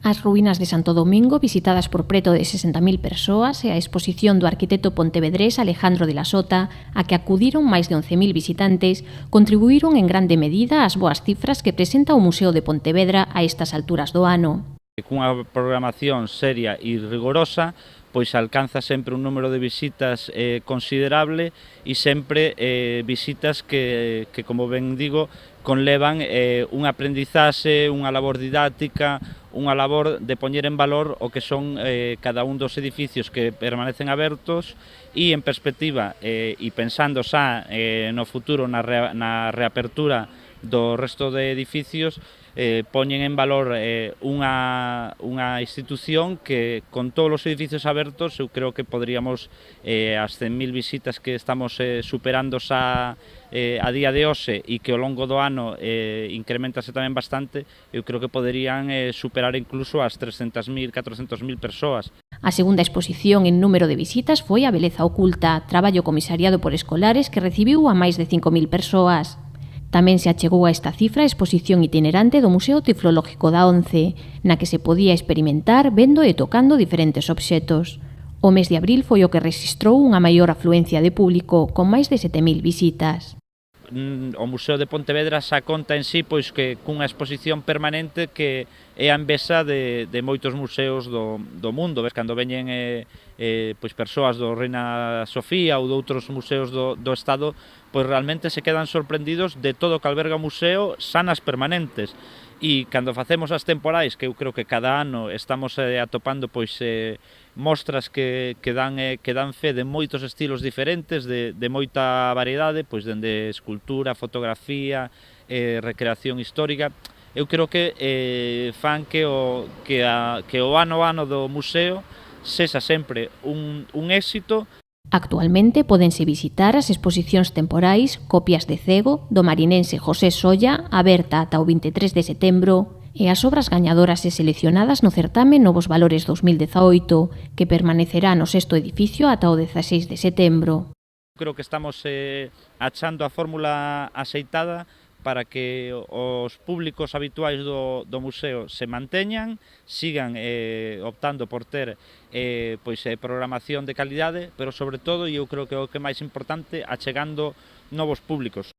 As ruínas de Santo Domingo, visitadas por preto de 60.000 persoas, e a exposición do arquitecto pontevedrés Alejandro de la Sota, a que acudiron máis de 11.000 visitantes, contribuíron en grande medida ás boas cifras que presenta o Museo de Pontevedra a estas alturas do ano. Cunha programación seria e rigorosa, pois alcanza sempre un número de visitas considerable e sempre visitas que, como ben digo, conlevan unha aprendizaxe, unha labor didáctica, unha labor de poñer en valor o que son cada un dos edificios que permanecen abertos e en perspectiva e pensando xa no futuro na reapertura do resto de edificios, poñen en valor unha institución que, con todos os edificios abertos, eu creo que poderíamos, as 100.000 visitas que estamos superando xa a día de hoxe e que ao longo do ano incrementase tamén bastante, eu creo que poderían superar incluso as 300.000, 400.000 persoas. A segunda exposición en número de visitas foi A Beleza Oculta, traballo comisariado por escolares que recibiu a máis de 5.000 persoas. Tamén se achegou a esta cifra a exposición itinerante do Museo Tiflológico da ONCE, na que se podía experimentar vendo e tocando diferentes obxetos. O mes de abril foi o que rexistrou unha maior afluencia de público, con máis de 7.000 visitas. O Museo de Pontevedra xa conta en sí pois que cunha exposición permanente que é a envexa de moitos museos do mundo. Ves, cando veñen pois persoas do Reina Sofía ou de outros museos do Estado, pois realmente se quedan sorprendidos de todo o que alberga o museo xa nas permanentes. E cando facemos as temporais, que eu creo que cada ano estamos atopando pois mostras que dan fe de moitos estilos diferentes, de moita variedade, pois dende escultura, fotografía, recreación histórica. Eu creo que fan que o ano do museo sexa sempre un éxito. Actualmente pódense visitar as exposicións temporais Copias de Cego, do marinense José Solla, aberta ata o 23 de setembro, e as obras gañadoras e seleccionadas no certame Novos Valores 2018, que permanecerá no sexto edificio ata o 16 de setembro. Creo que estamos achando a fórmula axeitada para que os públicos habituais do museo se manteñan, sigan optando por ter pois, programación de calidade, pero sobre todo, e eu creo que é o que é máis importante, achegando novos públicos.